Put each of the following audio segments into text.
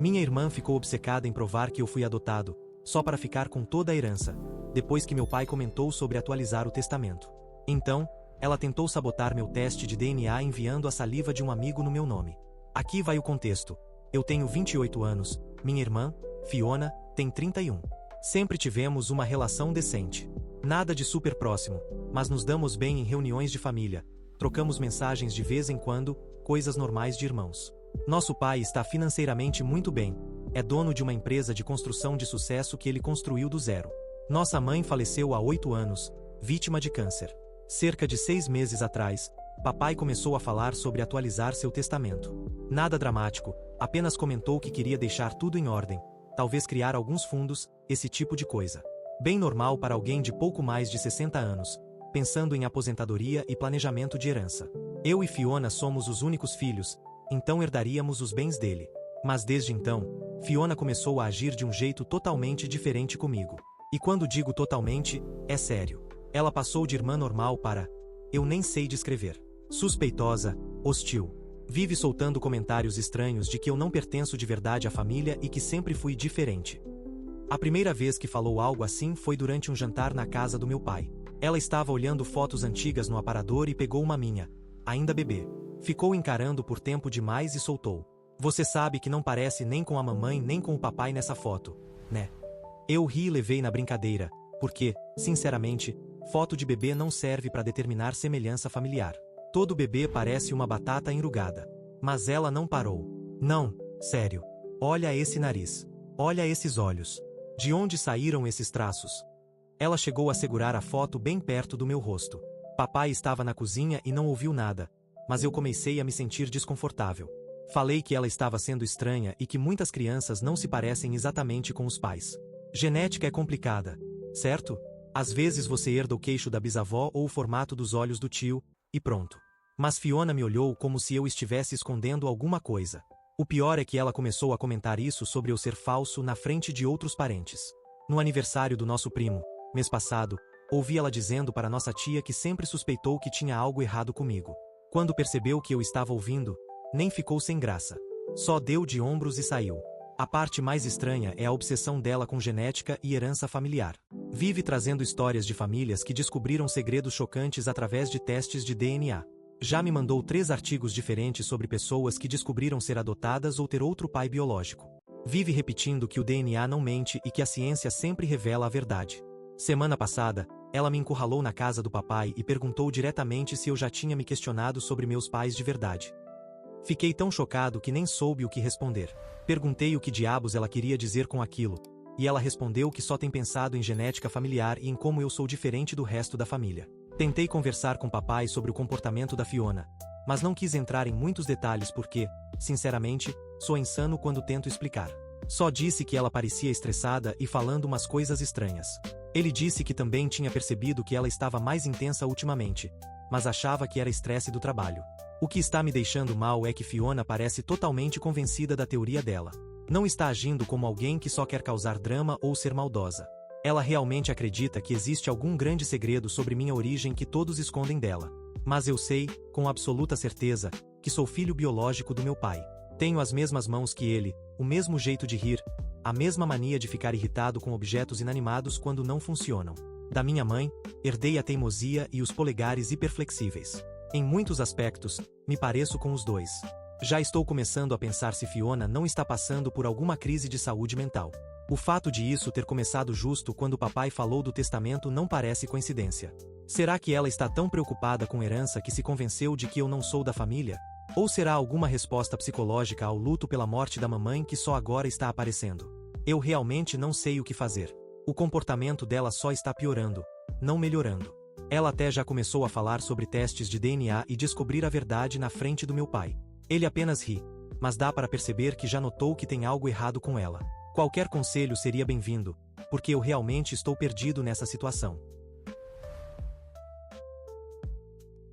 Minha irmã ficou obcecada em provar que eu fui adotado, só para ficar com toda a herança, depois que meu pai comentou sobre atualizar o testamento. Então, ela tentou sabotar meu teste de DNA enviando a saliva de um amigo no meu nome. Aqui vai o contexto. Eu tenho 28 anos, minha irmã, Fiona, tem 31. Sempre tivemos uma relação decente. Nada de super próximo, mas nos damos bem em reuniões de família. Trocamos mensagens de vez em quando, coisas normais de irmãos. Nosso pai está financeiramente muito bem. É dono de uma empresa de construção de sucesso que ele construiu do zero. Nossa mãe faleceu há 8 anos, vítima de câncer. Cerca de 6 meses atrás, papai começou a falar sobre atualizar seu testamento. Nada dramático, apenas comentou que queria deixar tudo em ordem, talvez criar alguns fundos, esse tipo de coisa. Bem normal para alguém de pouco mais de 60 anos, pensando em aposentadoria e planejamento de herança. Eu e Fiona somos os únicos filhos, então herdaríamos os bens dele. Mas desde então, Fiona começou a agir de um jeito totalmente diferente comigo. E quando digo totalmente, é sério. Ela passou de irmã normal para, eu nem sei descrever, suspeitosa, hostil. Vive soltando comentários estranhos de que eu não pertenço de verdade à família e que sempre fui diferente. A primeira vez que falou algo assim foi durante um jantar na casa do meu pai. Ela estava olhando fotos antigas no aparador e pegou uma minha, ainda bebê. Ficou encarando por tempo demais e soltou. Você sabe que não parece nem com a mamãe nem com o papai nessa foto, né? Eu ri e levei na brincadeira, porque, sinceramente, foto de bebê não serve para determinar semelhança familiar. Todo bebê parece uma batata enrugada. Mas ela não parou. Não, sério. Olha esse nariz. Olha esses olhos. De onde saíram esses traços? Ela chegou a segurar a foto bem perto do meu rosto. Papai estava na cozinha e não ouviu nada, mas eu comecei a me sentir desconfortável. Falei que ela estava sendo estranha e que muitas crianças não se parecem exatamente com os pais. Genética é complicada, certo? Às vezes você herda o queixo da bisavó ou o formato dos olhos do tio, e pronto. Mas Fiona me olhou como se eu estivesse escondendo alguma coisa. O pior é que ela começou a comentar isso sobre eu ser falso na frente de outros parentes. No aniversário do nosso primo, mês passado, ouvi ela dizendo para nossa tia que sempre suspeitou que tinha algo errado comigo. Quando percebeu que eu estava ouvindo, nem ficou sem graça. Só deu de ombros e saiu. A parte mais estranha é a obsessão dela com genética e herança familiar. Vive trazendo histórias de famílias que descobriram segredos chocantes através de testes de DNA. Já me mandou 3 artigos diferentes sobre pessoas que descobriram ser adotadas ou ter outro pai biológico. Vive repetindo que o DNA não mente e que a ciência sempre revela a verdade. Semana passada, ela me encurralou na casa do papai e perguntou diretamente se eu já tinha me questionado sobre meus pais de verdade. Fiquei tão chocado que nem soube o que responder. Perguntei o que diabos ela queria dizer com aquilo, e ela respondeu que só tem pensado em genética familiar e em como eu sou diferente do resto da família. Tentei conversar com papai sobre o comportamento da Fiona, mas não quis entrar em muitos detalhes porque, sinceramente, sou insano quando tento explicar. Só disse que ela parecia estressada e falando umas coisas estranhas. Ele disse que também tinha percebido que ela estava mais intensa ultimamente, mas achava que era estresse do trabalho. O que está me deixando mal é que Fiona parece totalmente convencida da teoria dela. Não está agindo como alguém que só quer causar drama ou ser maldosa. Ela realmente acredita que existe algum grande segredo sobre minha origem que todos escondem dela. Mas eu sei, com absoluta certeza, que sou filho biológico do meu pai. Tenho as mesmas mãos que ele, o mesmo jeito de rir, a mesma mania de ficar irritado com objetos inanimados quando não funcionam. Da minha mãe, herdei a teimosia e os polegares hiperflexíveis. Em muitos aspectos, me pareço com os dois. Já estou começando a pensar se Fiona não está passando por alguma crise de saúde mental. O fato de isso ter começado justo quando o papai falou do testamento não parece coincidência. Será que ela está tão preocupada com herança que se convenceu de que eu não sou da família? Ou será alguma resposta psicológica ao luto pela morte da mamãe que só agora está aparecendo? Eu realmente não sei o que fazer. O comportamento dela só está piorando, não melhorando. Ela até já começou a falar sobre testes de DNA e descobrir a verdade na frente do meu pai. Ele apenas ri, mas dá para perceber que já notou que tem algo errado com ela. Qualquer conselho seria bem-vindo, porque eu realmente estou perdido nessa situação.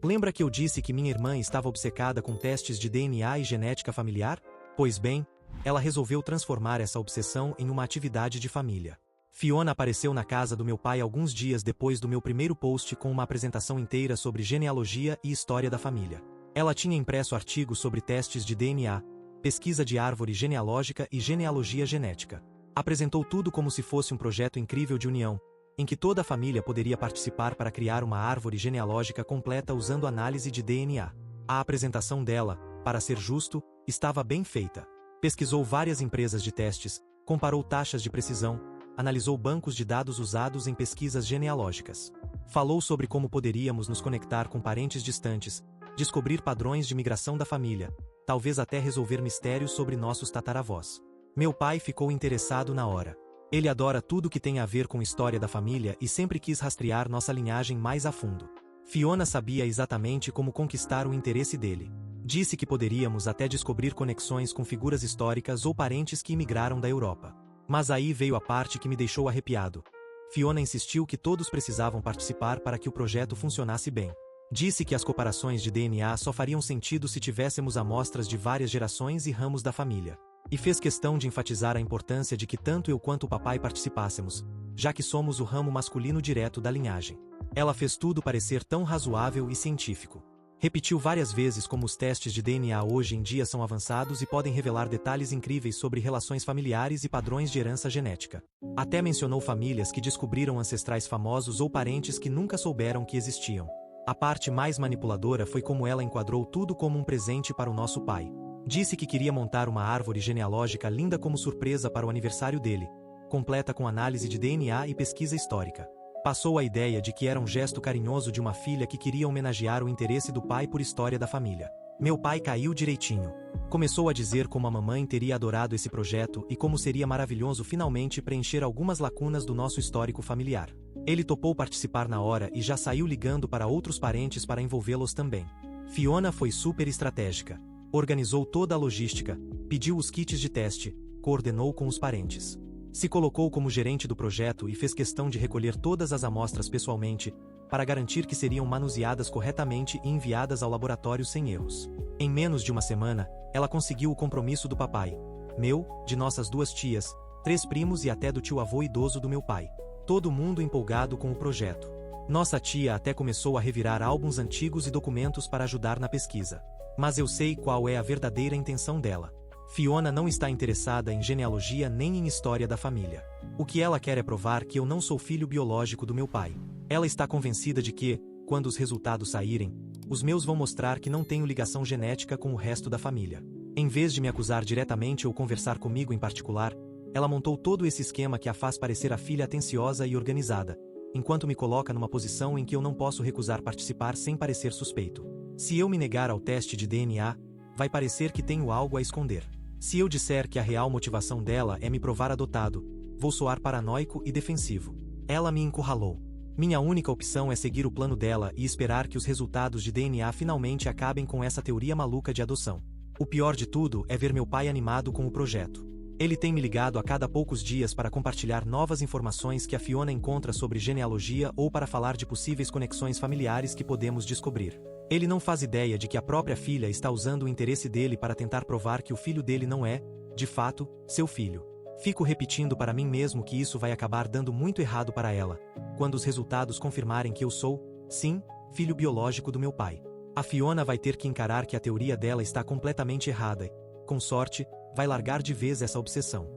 Lembra que eu disse que minha irmã estava obcecada com testes de DNA e genética familiar? Pois bem, ela resolveu transformar essa obsessão em uma atividade de família. Fiona apareceu na casa do meu pai alguns dias depois do meu primeiro post com uma apresentação inteira sobre genealogia e história da família. Ela tinha impresso artigos sobre testes de DNA, pesquisa de árvore genealógica e genealogia genética. Apresentou tudo como se fosse um projeto incrível de união, em que toda a família poderia participar para criar uma árvore genealógica completa usando análise de DNA. A apresentação dela, para ser justo, estava bem feita. Pesquisou várias empresas de testes, comparou taxas de precisão, analisou bancos de dados usados em pesquisas genealógicas. Falou sobre como poderíamos nos conectar com parentes distantes, descobrir padrões de migração da família, talvez até resolver mistérios sobre nossos tataravós. Meu pai ficou interessado na hora. Ele adora tudo que tem a ver com história da família e sempre quis rastrear nossa linhagem mais a fundo. Fiona sabia exatamente como conquistar o interesse dele. Disse que poderíamos até descobrir conexões com figuras históricas ou parentes que imigraram da Europa. Mas aí veio a parte que me deixou arrepiado. Fiona insistiu que todos precisavam participar para que o projeto funcionasse bem. Disse que as comparações de DNA só fariam sentido se tivéssemos amostras de várias gerações e ramos da família. E fez questão de enfatizar a importância de que tanto eu quanto o papai participássemos, já que somos o ramo masculino direto da linhagem. Ela fez tudo parecer tão razoável e científico. Repetiu várias vezes como os testes de DNA hoje em dia são avançados e podem revelar detalhes incríveis sobre relações familiares e padrões de herança genética. Até mencionou famílias que descobriram ancestrais famosos ou parentes que nunca souberam que existiam. A parte mais manipuladora foi como ela enquadrou tudo como um presente para o nosso pai. Disse que queria montar uma árvore genealógica linda como surpresa para o aniversário dele, completa com análise de DNA e pesquisa histórica. Passou a ideia de que era um gesto carinhoso de uma filha que queria homenagear o interesse do pai por história da família. Meu pai caiu direitinho. Começou a dizer como a mamãe teria adorado esse projeto e como seria maravilhoso finalmente preencher algumas lacunas do nosso histórico familiar. Ele topou participar na hora e já saiu ligando para outros parentes para envolvê-los também. Fiona foi super estratégica. Organizou toda a logística, pediu os kits de teste, coordenou com os parentes. Se colocou como gerente do projeto e fez questão de recolher todas as amostras pessoalmente, para garantir que seriam manuseadas corretamente e enviadas ao laboratório sem erros. Em menos de uma semana, ela conseguiu o compromisso do papai, meu, de nossas 2 tias, 3 primos e até do tio-avô idoso do meu pai. Todo mundo empolgado com o projeto. Nossa tia até começou a revirar álbuns antigos e documentos para ajudar na pesquisa. Mas eu sei qual é a verdadeira intenção dela. Fiona não está interessada em genealogia nem em história da família. O que ela quer é provar que eu não sou filho biológico do meu pai. Ela está convencida de que, quando os resultados saírem, os meus vão mostrar que não tenho ligação genética com o resto da família. Em vez de me acusar diretamente ou conversar comigo em particular, ela montou todo esse esquema que a faz parecer a filha atenciosa e organizada, enquanto me coloca numa posição em que eu não posso recusar participar sem parecer suspeito. Se eu me negar ao teste de DNA, vai parecer que tenho algo a esconder. Se eu disser que a real motivação dela é me provar adotado, vou soar paranoico e defensivo. Ela me encurralou. Minha única opção é seguir o plano dela e esperar que os resultados de DNA finalmente acabem com essa teoria maluca de adoção. O pior de tudo é ver meu pai animado com o projeto. Ele tem me ligado a cada poucos dias para compartilhar novas informações que a Fiona encontra sobre genealogia ou para falar de possíveis conexões familiares que podemos descobrir. Ele não faz ideia de que a própria filha está usando o interesse dele para tentar provar que o filho dele não é, de fato, seu filho. Fico repetindo para mim mesmo que isso vai acabar dando muito errado para ela, quando os resultados confirmarem que eu sou, sim, filho biológico do meu pai. A Fiona vai ter que encarar que a teoria dela está completamente errada e, com sorte, vai largar de vez essa obsessão.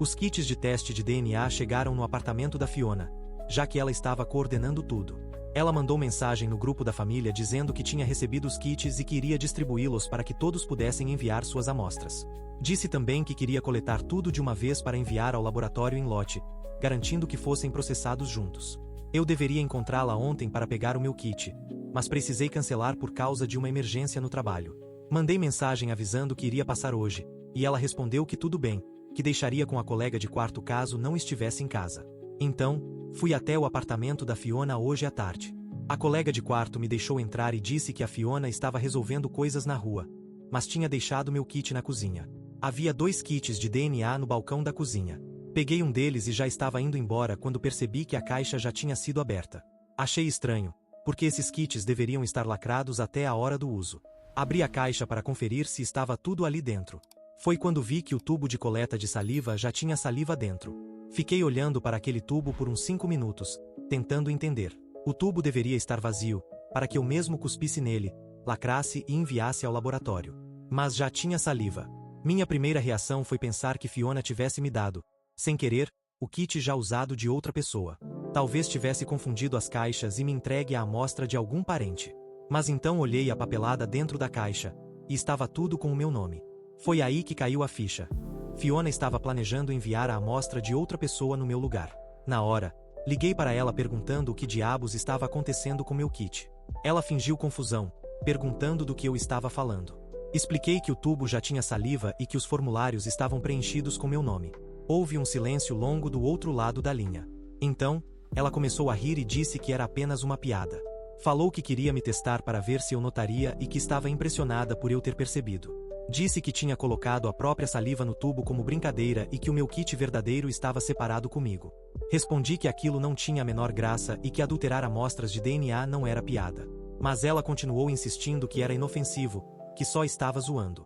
Os kits de teste de DNA chegaram no apartamento da Fiona, já que ela estava coordenando tudo. Ela mandou mensagem no grupo da família dizendo que tinha recebido os kits e que iria distribuí-los para que todos pudessem enviar suas amostras. Disse também que queria coletar tudo de uma vez para enviar ao laboratório em lote, garantindo que fossem processados juntos. Eu deveria encontrá-la ontem para pegar o meu kit, mas precisei cancelar por causa de uma emergência no trabalho. Mandei mensagem avisando que iria passar hoje, e ela respondeu que tudo bem, que deixaria com a colega de quarto caso não estivesse em casa. Então, fui até o apartamento da Fiona hoje à tarde. A colega de quarto me deixou entrar e disse que a Fiona estava resolvendo coisas na rua, mas tinha deixado meu kit na cozinha. Havia 2 kits de DNA no balcão da cozinha. Peguei um deles e já estava indo embora quando percebi que a caixa já tinha sido aberta. Achei estranho, porque esses kits deveriam estar lacrados até a hora do uso. Abri a caixa para conferir se estava tudo ali dentro. Foi quando vi que o tubo de coleta de saliva já tinha saliva dentro. Fiquei olhando para aquele tubo por uns 5 minutos, tentando entender. O tubo deveria estar vazio, para que eu mesmo cuspisse nele, lacrasse e enviasse ao laboratório. Mas já tinha saliva. Minha primeira reação foi pensar que Fiona tivesse me dado, sem querer, o kit já usado de outra pessoa. Talvez tivesse confundido as caixas e me entregue a amostra de algum parente. Mas então olhei a papelada dentro da caixa, e estava tudo com o meu nome. Foi aí que caiu a ficha. Fiona estava planejando enviar a amostra de outra pessoa no meu lugar. Na hora, liguei para ela perguntando o que diabos estava acontecendo com meu kit. Ela fingiu confusão, perguntando do que eu estava falando. Expliquei que o tubo já tinha saliva e que os formulários estavam preenchidos com meu nome. Houve um silêncio longo do outro lado da linha. Então, ela começou a rir e disse que era apenas uma piada. Falou que queria me testar para ver se eu notaria e que estava impressionada por eu ter percebido. Disse que tinha colocado a própria saliva no tubo como brincadeira e que o meu kit verdadeiro estava separado comigo. Respondi que aquilo não tinha a menor graça e que adulterar amostras de DNA não era piada. Mas ela continuou insistindo que era inofensivo, que só estava zoando.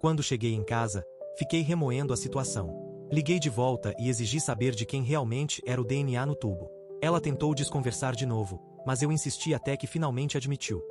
Quando cheguei em casa, fiquei remoendo a situação. Liguei de volta e exigi saber de quem realmente era o DNA no tubo. Ela tentou desconversar de novo, mas eu insisti até que finalmente admitiu.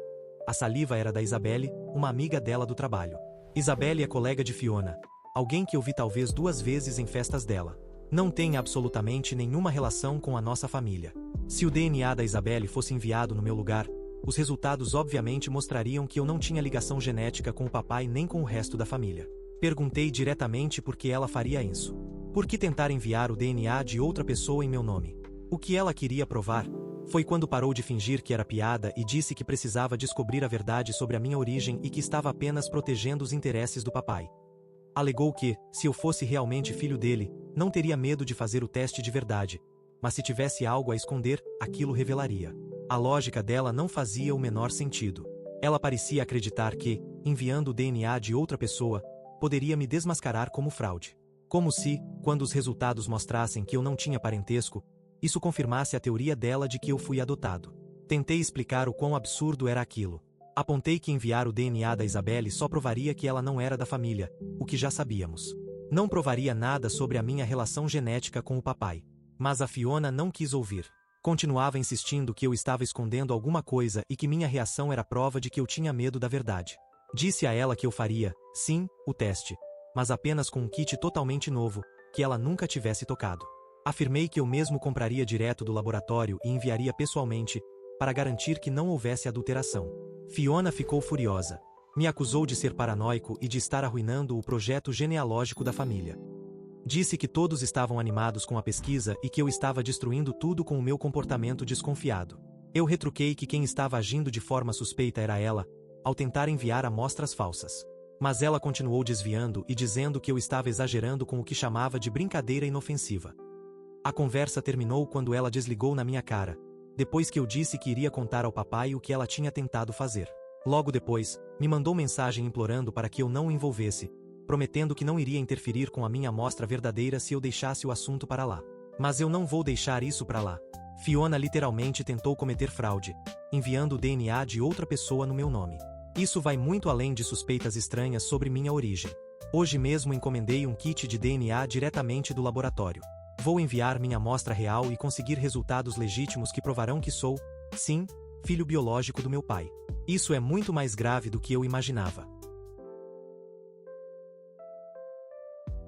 A saliva era da Isabelle, uma amiga dela do trabalho. Isabelle é colega de Fiona, alguém que eu vi talvez 2 vezes em festas dela. Não tem absolutamente nenhuma relação com a nossa família. Se o DNA da Isabelle fosse enviado no meu lugar, os resultados obviamente mostrariam que eu não tinha ligação genética com o papai nem com o resto da família. Perguntei diretamente por que ela faria isso. Por que tentar enviar o DNA de outra pessoa em meu nome? O que ela queria provar foi quando parou de fingir que era piada e disse que precisava descobrir a verdade sobre a minha origem e que estava apenas protegendo os interesses do papai. Alegou que, se eu fosse realmente filho dele, não teria medo de fazer o teste de verdade, mas se tivesse algo a esconder, aquilo revelaria. A lógica dela não fazia o menor sentido. Ela parecia acreditar que, enviando o DNA de outra pessoa, poderia me desmascarar como fraude. Como se, quando os resultados mostrassem que eu não tinha parentesco, isso confirmasse a teoria dela de que eu fui adotado. Tentei explicar o quão absurdo era aquilo. Apontei que enviar o DNA da Isabelle só provaria que ela não era da família, o que já sabíamos. Não provaria nada sobre a minha relação genética com o papai. Mas a Fiona não quis ouvir. Continuava insistindo que eu estava escondendo alguma coisa e que minha reação era prova de que eu tinha medo da verdade. Disse a ela que eu faria, sim, o teste, mas apenas com um kit totalmente novo, que ela nunca tivesse tocado. Afirmei que eu mesmo compraria direto do laboratório e enviaria pessoalmente, para garantir que não houvesse adulteração. Fiona ficou furiosa. Me acusou de ser paranoico e de estar arruinando o projeto genealógico da família. Disse que todos estavam animados com a pesquisa e que eu estava destruindo tudo com o meu comportamento desconfiado. Eu retruquei que quem estava agindo de forma suspeita era ela, ao tentar enviar amostras falsas. Mas ela continuou desviando e dizendo que eu estava exagerando com o que chamava de brincadeira inofensiva. A conversa terminou quando ela desligou na minha cara, depois que eu disse que iria contar ao papai o que ela tinha tentado fazer. Logo depois, me mandou mensagem implorando para que eu não o envolvesse, prometendo que não iria interferir com a minha amostra verdadeira se eu deixasse o assunto para lá. Mas eu não vou deixar isso para lá. Fiona literalmente tentou cometer fraude, enviando o DNA de outra pessoa no meu nome. Isso vai muito além de suspeitas estranhas sobre minha origem. Hoje mesmo encomendei um kit de DNA diretamente do laboratório. Vou enviar minha amostra real e conseguir resultados legítimos que provarão que sou, sim, filho biológico do meu pai. Isso é muito mais grave do que eu imaginava.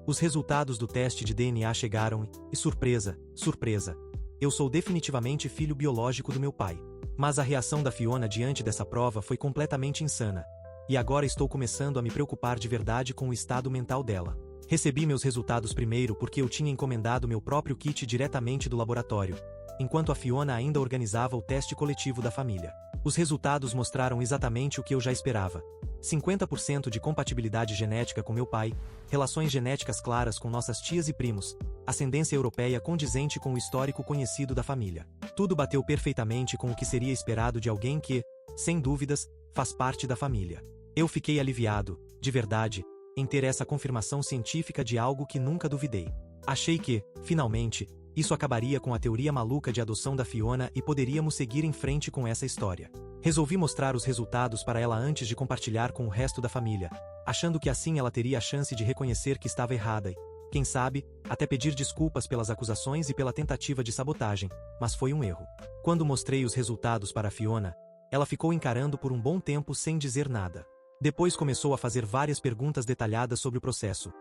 Os resultados do teste de DNA chegaram e, surpresa, surpresa, eu sou definitivamente filho biológico do meu pai. Mas a reação da Fiona diante dessa prova foi completamente insana. E agora estou começando a me preocupar de verdade com o estado mental dela. Recebi meus resultados primeiro porque eu tinha encomendado meu próprio kit diretamente do laboratório, enquanto a Fiona ainda organizava o teste coletivo da família. Os resultados mostraram exatamente o que eu já esperava. 50% de compatibilidade genética com meu pai, relações genéticas claras com nossas tias e primos, ascendência europeia condizente com o histórico conhecido da família. Tudo bateu perfeitamente com o que seria esperado de alguém que, sem dúvidas, faz parte da família. Eu fiquei aliviado, de verdade, em ter essa confirmação científica de algo que nunca duvidei. Achei que, finalmente, isso acabaria com a teoria maluca de adoção da Fiona e poderíamos seguir em frente com essa história. Resolvi mostrar os resultados para ela antes de compartilhar com o resto da família, achando que assim ela teria a chance de reconhecer que estava errada e, quem sabe, até pedir desculpas pelas acusações e pela tentativa de sabotagem, mas foi um erro. Quando mostrei os resultados para a Fiona, Ela ficou encarando por um bom tempo sem dizer nada. Depois começou a fazer várias perguntas detalhadas sobre o processo.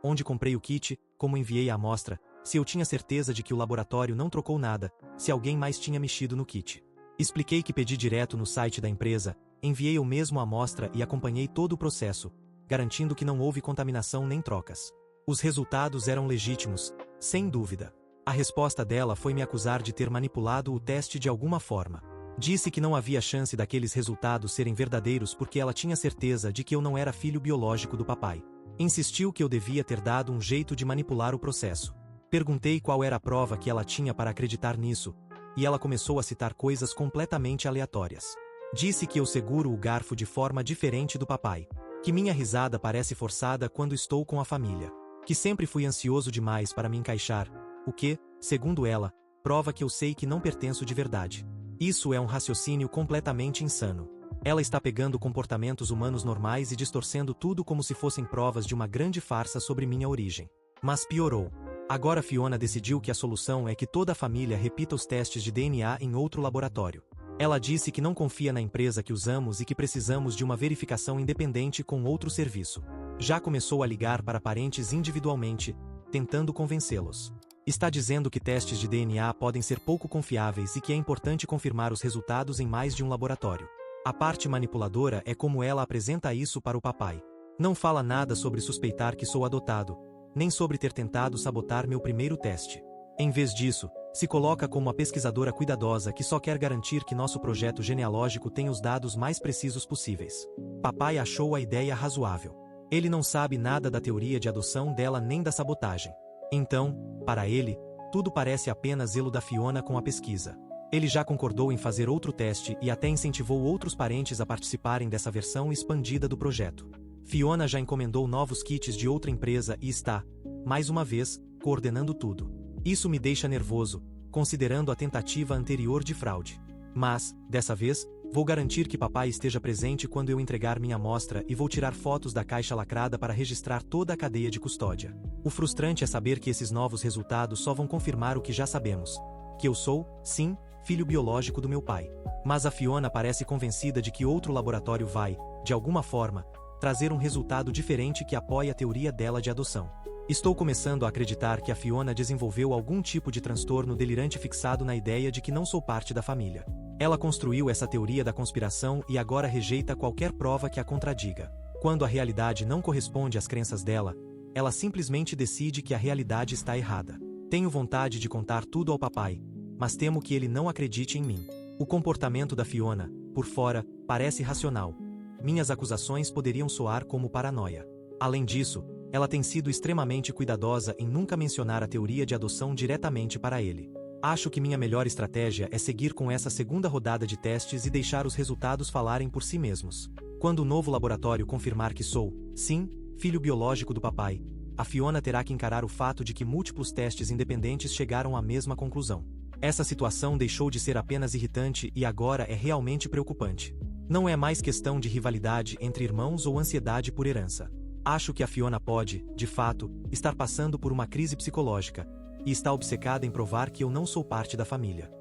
Onde comprei o kit, como enviei a amostra, se eu tinha certeza de que o laboratório não trocou nada, se alguém mais tinha mexido no kit. Expliquei que pedi direto no site da empresa, enviei eu mesmo a amostra e acompanhei todo o processo, garantindo que não houve contaminação nem trocas. Os resultados eram legítimos, sem dúvida. A resposta dela foi me acusar de ter manipulado o teste de alguma forma. Disse que não havia chance daqueles resultados serem verdadeiros porque ela tinha certeza de que eu não era filho biológico do papai. Insistiu que eu devia ter dado um jeito de manipular o processo. Perguntei qual era a prova que ela tinha para acreditar nisso, e ela começou a citar coisas completamente aleatórias. Disse que eu seguro o garfo de forma diferente do papai, que minha risada parece forçada quando estou com a família, que sempre fui ansioso demais para me encaixar, o que, segundo ela, prova que eu sei que não pertenço de verdade. Isso é um raciocínio completamente insano. Ela está pegando comportamentos humanos normais e distorcendo tudo como se fossem provas de uma grande farsa sobre minha origem. Mas piorou. Agora Fiona decidiu que a solução é que toda a família repita os testes de DNA em outro laboratório. Ela disse que não confia na empresa que usamos e que precisamos de uma verificação independente com outro serviço. Já começou a ligar para parentes individualmente, tentando convencê-los. Está dizendo que testes de DNA podem ser pouco confiáveis e que é importante confirmar os resultados em mais de um laboratório. A parte manipuladora é como ela apresenta isso para o papai. Não fala nada sobre suspeitar que sou adotado, nem sobre ter tentado sabotar meu primeiro teste. Em vez disso, se coloca como uma pesquisadora cuidadosa que só quer garantir que nosso projeto genealógico tenha os dados mais precisos possíveis. Papai achou a ideia razoável. Ele não sabe nada da teoria de adoção dela nem da sabotagem. Então, para ele, tudo parece apenas zelo da Fiona com a pesquisa. Ele já concordou em fazer outro teste e até incentivou outros parentes a participarem dessa versão expandida do projeto. Fiona já encomendou novos kits de outra empresa e está, mais uma vez, coordenando tudo. Isso me deixa nervoso, considerando a tentativa anterior de fraude. Mas, dessa vez, vou garantir que papai esteja presente quando eu entregar minha amostra e vou tirar fotos da caixa lacrada para registrar toda a cadeia de custódia. O frustrante é saber que esses novos resultados só vão confirmar o que já sabemos. Que eu sou, sim, filho biológico do meu pai. Mas a Fiona parece convencida de que outro laboratório vai, de alguma forma, trazer um resultado diferente que apoie a teoria dela de adoção. Estou começando a acreditar que a Fiona desenvolveu algum tipo de transtorno delirante fixado na ideia de que não sou parte da família. Ela construiu essa teoria da conspiração e agora rejeita qualquer prova que a contradiga. Quando a realidade não corresponde às crenças dela, ela simplesmente decide que a realidade está errada. Tenho vontade de contar tudo ao papai, mas temo que ele não acredite em mim. O comportamento da Fiona, por fora, parece racional. Minhas acusações poderiam soar como paranoia. Além disso, ela tem sido extremamente cuidadosa em nunca mencionar a teoria de adoção diretamente para ele. Acho que minha melhor estratégia é seguir com essa segunda rodada de testes e deixar os resultados falarem por si mesmos. Quando o novo laboratório confirmar que sou, sim, filho biológico do papai, a Fiona terá que encarar o fato de que múltiplos testes independentes chegaram à mesma conclusão. Essa situação deixou de ser apenas irritante e agora é realmente preocupante. Não é mais questão de rivalidade entre irmãos ou ansiedade por herança. Acho que a Fiona pode, de fato, estar passando por uma crise psicológica, e está obcecada em provar que eu não sou parte da família.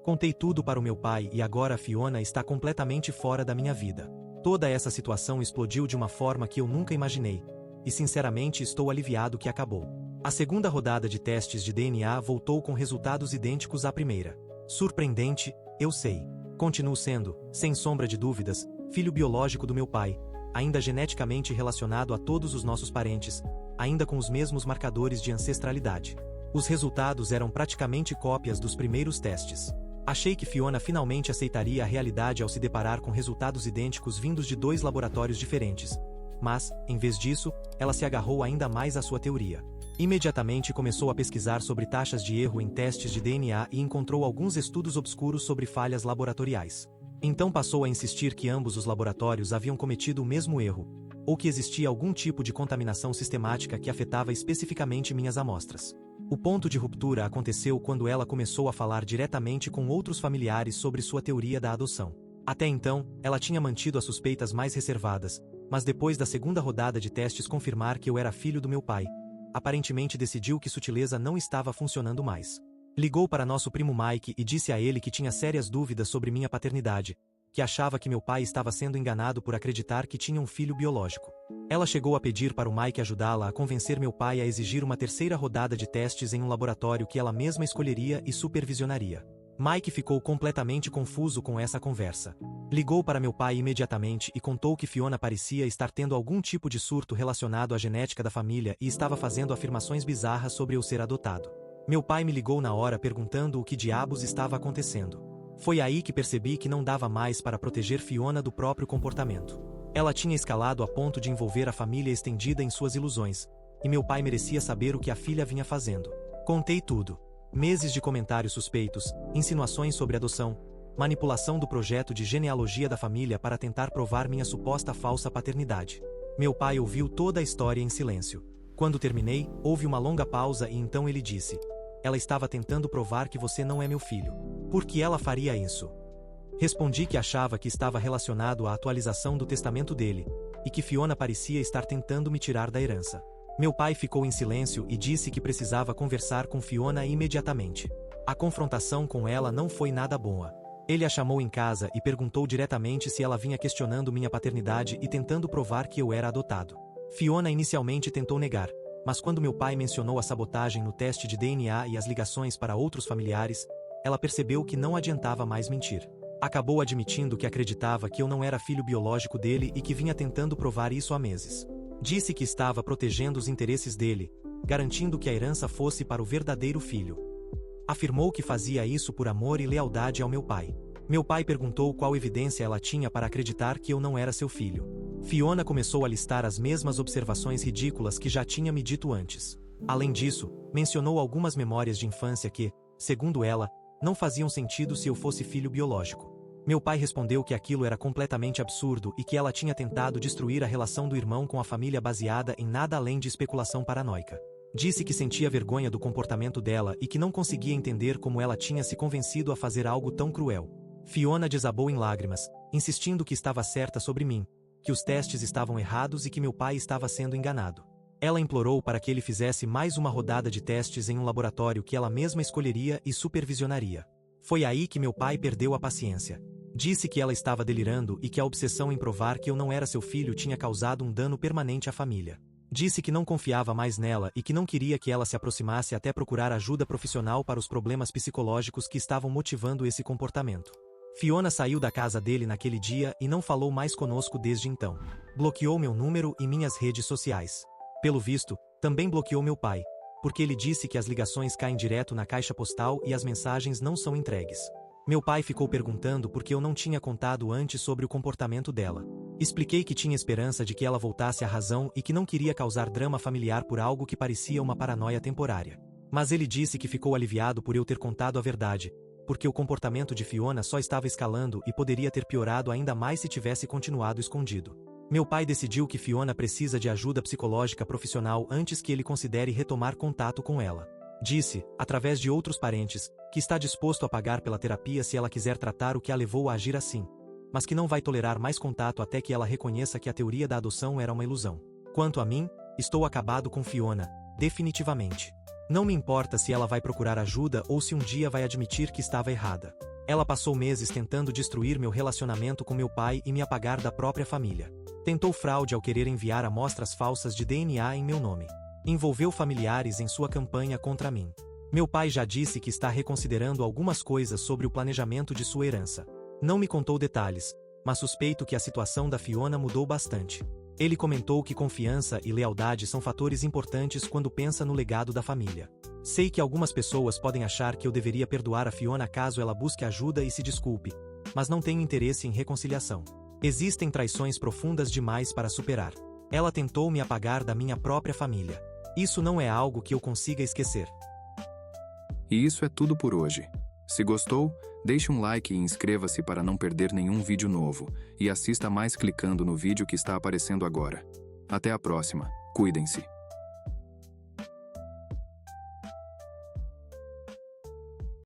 Contei tudo para o meu pai e agora a Fiona está completamente fora da minha vida. Toda essa situação explodiu de uma forma que eu nunca imaginei, e sinceramente estou aliviado que acabou. A segunda rodada de testes de DNA voltou com resultados idênticos à primeira. Surpreendente, eu sei. Continuo sendo, sem sombra de dúvidas, filho biológico do meu pai, ainda geneticamente relacionado a todos os nossos parentes, ainda com os mesmos marcadores de ancestralidade. Os resultados eram praticamente cópias dos primeiros testes. Achei que Fiona finalmente aceitaria a realidade ao se deparar com resultados idênticos vindos de dois laboratórios diferentes. Mas, em vez disso, ela se agarrou ainda mais à sua teoria. Imediatamente começou a pesquisar sobre taxas de erro em testes de DNA e encontrou alguns estudos obscuros sobre falhas laboratoriais. Então passou a insistir que ambos os laboratórios haviam cometido o mesmo erro, ou que existia algum tipo de contaminação sistemática que afetava especificamente minhas amostras. O ponto de ruptura aconteceu quando ela começou a falar diretamente com outros familiares sobre sua teoria da adoção. Até então, ela tinha mantido as suspeitas mais reservadas, mas depois da segunda rodada de testes confirmar que eu era filho do meu pai, aparentemente decidiu que sutileza não estava funcionando mais. Ligou para nosso primo Mike e disse a ele que tinha sérias dúvidas sobre minha paternidade, que achava que meu pai estava sendo enganado por acreditar que tinha um filho biológico. Ela chegou a pedir para o Mike ajudá-la a convencer meu pai a exigir uma terceira rodada de testes em um laboratório que ela mesma escolheria e supervisionaria. Mike ficou completamente confuso com essa conversa. Ligou para meu pai imediatamente e contou que Fiona parecia estar tendo algum tipo de surto relacionado à genética da família e estava fazendo afirmações bizarras sobre eu ser adotado. Meu pai me ligou na hora perguntando o que diabos estava acontecendo. Foi aí que percebi que não dava mais para proteger Fiona do próprio comportamento. Ela tinha escalado a ponto de envolver a família estendida em suas ilusões, e meu pai merecia saber o que a filha vinha fazendo. Contei tudo. Meses de comentários suspeitos, insinuações sobre adoção, manipulação do projeto de genealogia da família para tentar provar minha suposta falsa paternidade. Meu pai ouviu toda a história em silêncio. Quando terminei, houve uma longa pausa e então ele disse: "Ela estava tentando provar que você não é meu filho. Por que ela faria isso?" Respondi que achava que estava relacionado à atualização do testamento dele, e que Fiona parecia estar tentando me tirar da herança. Meu pai ficou em silêncio e disse que precisava conversar com Fiona imediatamente. A confrontação com ela não foi nada boa. Ele a chamou em casa e perguntou diretamente se ela vinha questionando minha paternidade e tentando provar que eu era adotado. Fiona inicialmente tentou negar, mas quando meu pai mencionou a sabotagem no teste de DNA e as ligações para outros familiares, ela percebeu que não adiantava mais mentir. Acabou admitindo que acreditava que eu não era filho biológico dele e que vinha tentando provar isso há meses. Disse que estava protegendo os interesses dele, garantindo que a herança fosse para o verdadeiro filho. Afirmou que fazia isso por amor e lealdade ao meu pai. Meu pai perguntou qual evidência ela tinha para acreditar que eu não era seu filho. Fiona começou a listar as mesmas observações ridículas que já tinha me dito antes. Além disso, mencionou algumas memórias de infância que, segundo ela, não faziam sentido se eu fosse filho biológico. Meu pai respondeu que aquilo era completamente absurdo e que ela tinha tentado destruir a relação do irmão com a família baseada em nada além de especulação paranoica. Disse que sentia vergonha do comportamento dela e que não conseguia entender como ela tinha se convencido a fazer algo tão cruel. Fiona desabou em lágrimas, insistindo que estava certa sobre mim, que os testes estavam errados e que meu pai estava sendo enganado. Ela implorou para que ele fizesse mais uma rodada de testes em um laboratório que ela mesma escolheria e supervisionaria. Foi aí que meu pai perdeu a paciência. Disse que ela estava delirando e que a obsessão em provar que eu não era seu filho tinha causado um dano permanente à família. Disse que não confiava mais nela e que não queria que ela se aproximasse até procurar ajuda profissional para os problemas psicológicos que estavam motivando esse comportamento. Fiona saiu da casa dele naquele dia e não falou mais conosco desde então. Bloqueou meu número e minhas redes sociais. Pelo visto, também bloqueou meu pai, porque ele disse que as ligações caem direto na caixa postal e as mensagens não são entregues. Meu pai ficou perguntando por que eu não tinha contado antes sobre o comportamento dela. Expliquei que tinha esperança de que ela voltasse à razão e que não queria causar drama familiar por algo que parecia uma paranoia temporária. Mas ele disse que ficou aliviado por eu ter contado a verdade, porque o comportamento de Fiona só estava escalando e poderia ter piorado ainda mais se tivesse continuado escondido. Meu pai decidiu que Fiona precisa de ajuda psicológica profissional antes que ele considere retomar contato com ela. Disse, através de outros parentes, que está disposto a pagar pela terapia se ela quiser tratar o que a levou a agir assim, mas que não vai tolerar mais contato até que ela reconheça que a teoria da adoção era uma ilusão. Quanto a mim, estou acabado com Fiona, definitivamente. Não me importa se ela vai procurar ajuda ou se um dia vai admitir que estava errada. Ela passou meses tentando destruir meu relacionamento com meu pai e me apagar da própria família. Tentou fraude ao querer enviar amostras falsas de DNA em meu nome. Envolveu familiares em sua campanha contra mim. Meu pai já disse que está reconsiderando algumas coisas sobre o planejamento de sua herança. Não me contou detalhes, mas suspeito que a situação da Fiona mudou bastante. Ele comentou que confiança e lealdade são fatores importantes quando pensa no legado da família. Sei que algumas pessoas podem achar que eu deveria perdoar a Fiona caso ela busque ajuda e se desculpe, mas não tenho interesse em reconciliação. Existem traições profundas demais para superar. Ela tentou me apagar da minha própria família. Isso não é algo que eu consiga esquecer. E isso é tudo por hoje. Se gostou, deixe um like e inscreva-se para não perder nenhum vídeo novo, e assista mais clicando no vídeo que está aparecendo agora. Até a próxima. Cuidem-se.